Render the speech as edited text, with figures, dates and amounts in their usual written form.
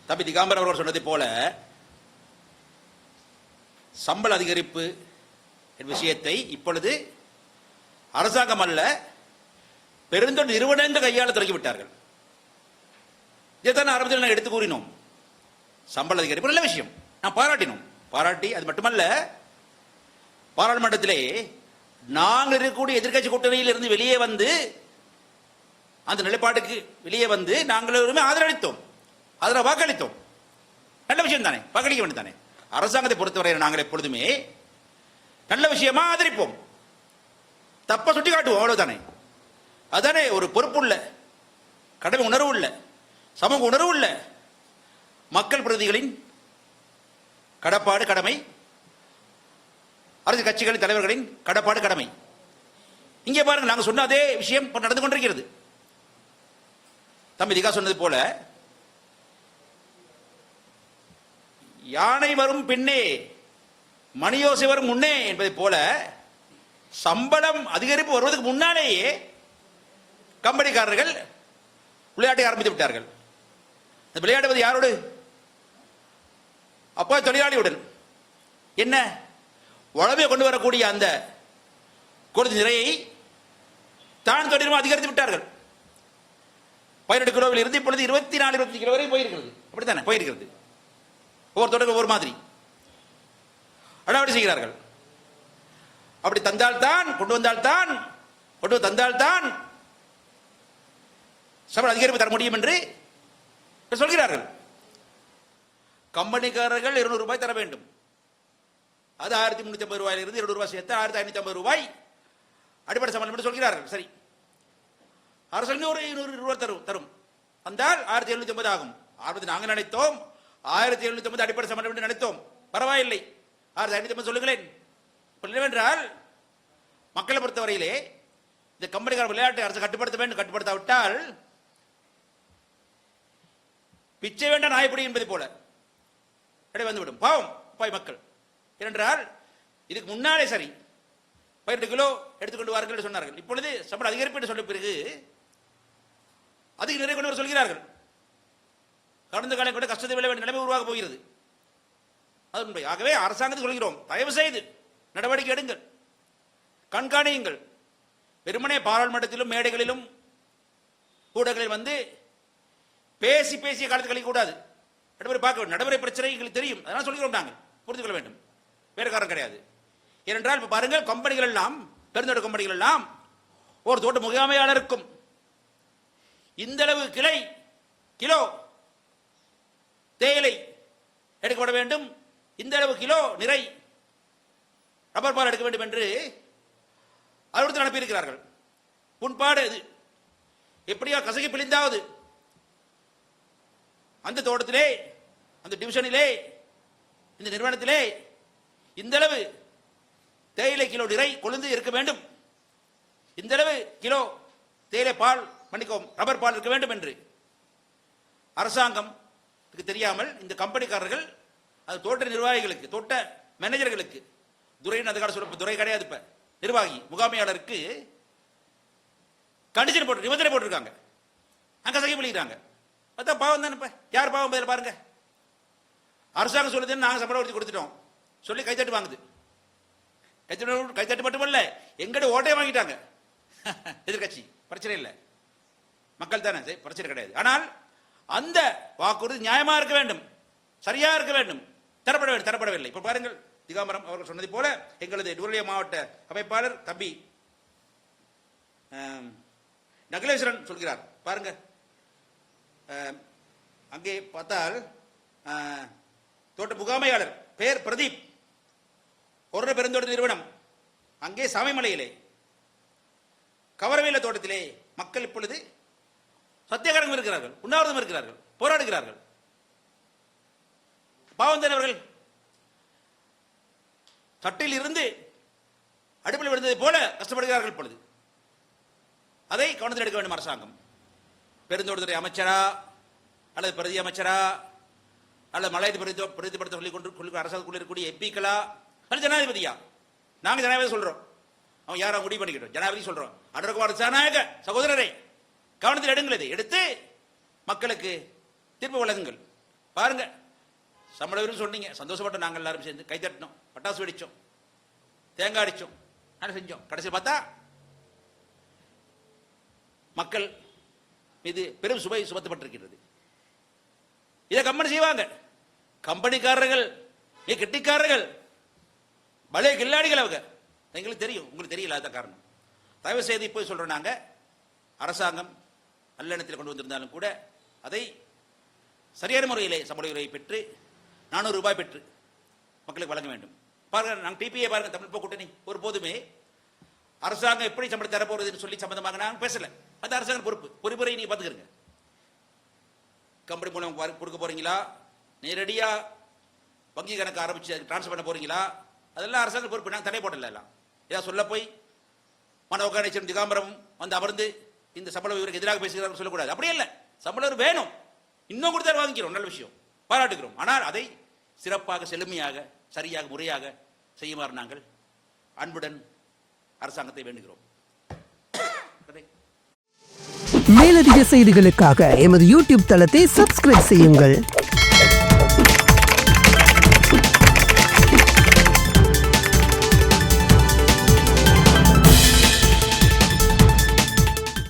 தம்பி திகாம்பரம் அவர்கள் சொன்னதை போல சம்பள அதிகரிப்பு விஷயத்தை இப்பொழுது அரசாங்கம் அல்ல பெருந்தொழில் நிறுவனங்கள் கையாள தொடங்கிவிட்டார்கள். இதைத்தான் ஆரம்பத்தில் நான் எடுத்து கூறினோம். சம்பள அதிகரிப்பு நல்ல விஷயம், நான் பாராட்டி அது மட்டுமல்ல, பாராளுமன்றத்திலே நாங்கள் இருக்கக்கூடிய எதிர்கட்சி கூட்டணியில் இருந்து வெளியே வந்து அந்த நிலைப்பாட்டுக்கு வெளியே வந்து நாங்கள் ஆதரவளித்தோம், வாக்களித்தோம். நல்ல விஷயம் தானே, வாக்களிக்க வேண்டும் தானே. அரசாங்கத்தை பொறுத்தவரை நாங்கள் எப்பொழுதுமே நல்ல விஷயமா ஆதரிப்போம், தப்ப சுட்டி காட்டுவோம், அவ்வளவுதானே. அதுதானே ஒரு பொறுப்புள்ள, கடமை உணர்வு உள்ள, சமூக உணர்வு உள்ள மக்கள் பிரதிகளின் கடப்பாடு கடமை, அரசியல் கட்சிகளின் தலைவர்களின் கடப்பாடு கடமை. இங்கே பாருங்க, நாங்கள் சொன்ன அதே விஷயம் நடந்து கொண்டிருக்கிறது. தம்பி திகா சொன்னது போல யானை வரும் பின்னே மணியோசை வரும் முன்னே என்பதை போல சம்பளம் அதிகரிப்பு வருவதற்கு முன்னாலேயே கம்பெனிக்காரர்கள் விளையாட்டை ஆரம்பித்து விட்டார்கள். விளையாடுவது யாரோடு? அப்போ தொழிலாளியுடன். என்ன உழவை கொண்டு வரக்கூடிய அந்த கொடுத்த நிறையை தான் தொழிலும் அதிகரித்து விட்டார்கள். 18 கிலோவில் இருந்து இப்பொழுது 24-25 கிலோ வரை போயிருக்கிறது. அப்படித்தானே போயிருக்கிறது. ஒவ்வொரு தொடர்பு ஒவ்வொரு மாதிரி அடாவடி செய்கிறார்கள். அப்படி தந்தால்தான் கொண்டு தந்தால்தான் சம்பள அதிகரிப்பு தர முடியும் என்று சொல்கிறார்கள். கம்பெனிக்காரர்கள் 200 ரூபாய் தர வேண்டும். அது 1350 ரூபாயிலிருந்து 200 ரூபாய் சேர்த்து 1550 ரூபாய் அடிப்படை சம்பளம் என்று சொல்கிறார்கள். சரி, அரசாங்கம் ஒரு 200 ரூபாய் தரும் வந்தால் 1750 ஆகும். ஆரம்பத்தில் நாங்கள் நினைத்தோம் 1750 அடிப்படை சம்பளம் என்று நினைத்தோம். பரவாயில்லை, 1550 சொல்லுங்களேன். என்னவென்றால் மக்களை பொறுத்தவரையிலே இந்த கம்பெனிக்கார விளையாட்டை அரசு கட்டுப்படுத்த வேண்டும். கட்டுப்படுத்தாவிட்டால் பிச்சை வேண்டாம் நாயப்படி என்பதை போல வந்துவிடும். பாவம் பாய் மக்கள். ஏனென்றால் இதுக்கு முன்னாலே சரி 12 கிலோ எடுத்துக்கொண்டு வாருங்கள் என்று சொன்னார்கள். இப்பொழுது சம்பளம் அதிகரிப்பு என்று சொல்ல பிறகு அதுக்கு நிறைய கொண்டு வர சொல்கிறார்கள். கடந்த காலம் கூட கஷ்டத்தை விட வேண்டிய நிலைமை உருவாக போகிறது. அது உண்மை. ஆகவே அரசாங்கத்துக்கு சொல்கிறோம், தயவு செய்து நடவடிக்கை எடுங்கள், கண்காணியுங்கள். வெறுமனே பாராளுமன்றத்திலும் மேடைகளிலும் கூடங்களில் வந்து பேசிய காலத்தில் கழிக்க கூடாது. நடைமுறை பார்க்க வேண்டும். நடைமுறை பிரச்சனை எங்களுக்கு தெரியும், அதனால சொல்கிறோம். நாங்கள் புரிந்து கொள்ள வேண்டும், வேறு காரணம் கிடையாது. ஏனென்றால் இப்ப பாருங்கள், கம்பெனிகள் எல்லாம், பெருந்தோட்ட கம்பெனிகள் எல்லாம் ஒரு தோட்ட முகாமையாளருக்கும் இந்த அளவு கிலோ தேயிலை எடுக்கப்பட வேண்டும், இந்த அளவு கிலோ நிறை ரப்பர் பால் எடுக்க வேண்டும் என்று அறிவுறுத்தல் அனுப்பியிருக்கிறார்கள். புண்பாடு இது எப்படியா கசகி பிழிந்தாவது அந்த தோட்டத்திலே, அந்த டிவிஷனிலே, இந்த நிறுவனத்திலே இந்த அளவு தேயிலை கிலோ நிறை கொழுந்து இருக்க வேண்டும், இந்த அளவு கிலோ தேயிலை பால், மன்னிக்கவும் ரப்பர் பால் இருக்க வேண்டும் என்று அரசாங்கம் தெரியாமல் இந்த கம்பெனிக்காரர்கள், அது தோட்ட நிர்வாகிகளுக்கு, தோட்ட மேனேஜர்களுக்கு, துறையின் அந்த கால சொல்ல துறை கிடையாது, இப்ப நிர்வாகி முகாமையாளருக்கு கண்டிஷன் போட்டு நிபந்தனை போட்டிருக்காங்க. அங்க சகி பண்ணிக்கிறாங்க. அதான் பாவம் தானே. இப்ப யார் பாவம் பதில் பாருங்க. அரசாங்கம் சொல்லுதுன்னு நாங்கள் சம்பளம் உறுதி கொடுத்துட்டோம் சொல்லி கைத்தட்டு வாங்குது. கைத்தட்டு மட்டுமல்ல, எங்கட ஓட்டையை வாங்கிட்டாங்க எதிர்கட்சி. பிரச்சனை இல்லை, மக்கள் தானே, பிரச்சனை கிடையாது. ஆனால் அந்த வாக்குறுதி நியாயமா இருக்க வேண்டும், சரியா இருக்க வேண்டும், தரப்படவில்லை. இப்ப பாருங்கள், திகாம்பரம் அவர்கள் சொன்னதை போல எங்களது நுவரெலியா மாவட்ட அமைப்பாளர் தம்பி நகலேஸ்வரன் சொல்கிறார். பாருங்க, அங்கே பார்த்தால் தோட்ட முகாமையாளர் பெயர் பிரதீப், ஒரு பெருந்தோட்ட நிறுவனம், அங்கே சாமிமலையிலே கவரவேல தோட்டத்திலே மக்கள் இப்பொழுது சத்தியாகிரகம் இருக்கிறார்கள், உண்ணாவிரதம் இருக்கிறார்கள், போராடுகிறார்கள். பாவம் தானே அவர்கள். சட்டையில் இருந்து அடுப்பில் விழுந்ததை போல கஷ்டப்படுகிறார்கள். இப்பொழுது அதை கவனத்தில் எடுக்க வேண்டும் அரசாங்கம். பெருந்தோட்டத்துறை அமைச்சரா அல்லது பிரதி அமைச்சரா அல்லது மலையத்தை பிரதிபடுத்த சொல்லிக் அரசாங்கத்தில் இருக்கக்கூடிய எம்பிக்களா அல்லது ஜனாதிபதியா? நாங்கள் ஜனாதிபதி சொல்றோம், அவன் யாரும் முடிவு பண்ணிக்கிட்டோம். ஜனாதிபதி சொல்றோம், அடர்குமார் ஜனநாயக சகோதரரை கவனத்தில் எடுங்கள். இதை எடுத்து மக்களுக்கு தீர்ப்பு வழங்குங்கள். பாருங்க, சம்பள உயர்வு சொன்னீங்க, சந்தோஷப்பட்டோம், நாங்கள் எல்லாரும் சேர்ந்து கை தட்டினோம், பட்டாசு வெடிச்சோம், தேங்காய் அடிச்சோம், நல்லா செஞ்சோம். கடைசியில் பார்த்தா மக்கள் மீது பெரும் சுமை சுமத்தப்பட்டிருக்கிறது. இதை கம்பெனி செய்வாங்க. கம்பெனிக்காரர்கள் கெட்டிக்காரர்கள், பலே கில்லாடிகள் அவங்க. எங்களுக்கு தெரியும், உங்களுக்கு தெரியல. அதுதான் காரணம். தயவு செய்து இப்போ சொல்றோம், நாங்க அரசாங்கம் நல்ல எண்ணத்தில் கொண்டு வந்திருந்தாலும் கூட அதை சரியான முறையிலே சம்பள உயர்வை பெற்று 400 ரூபாய் பெற்று மக்களுக்கு வழங்க வேண்டும். பாருங்க, நாங்கள் டிபிஏ பாருங்க, தமிழ் போ கூட்டணி ஒரு போதுமே அரசாங்கம் எப்படி சம்பளம் தரப்போறதுன்னு சொல்லி சம்பந்தமாக நாங்கள் பேசல. அந்த அரசாங்கம் பொறுப்புரை நீங்க பாத்துக்கிறீங்க. கம்பெனி மூலம் கொடுக்க போறீங்களா, நேரடியா வங்கி கணக்கு ஆரம்பிச்சு டிரான்ஸ்ஃபர் பண்ண போறீங்களா, அதெல்லாம் அரசாங்க பொறுப்பு. நாங்கள் தடை போடல. எல்லாம் ஏதாவது சொல்ல போய் மனோகாணேஸ்வரன் திகாம்பரம் வந்து அமர்ந்து இந்த சம்பள உயர்வுக்கு எதிராக பேசுகிறார்கள் சொல்லக்கூடாது. அப்படியே இல்லை, சம்பளம் வேணும், இன்னும் கொடுத்தா வாங்கிக்கிறோம், நல்ல விஷயம், பாராட்டுகிறோம். ஆனால் அதை சிறப்பாக, செழுமையாக, சரியாக, முறையாக செய்யுமாறு நாங்கள் அன்புடன் அரசாங்கத்தை வேண்டுகிறோம். மேலதிக செய்திகளுக்காக எமது யூடியூப் தளத்தை சப்ஸ்கிரைப் செய்யுங்கள்.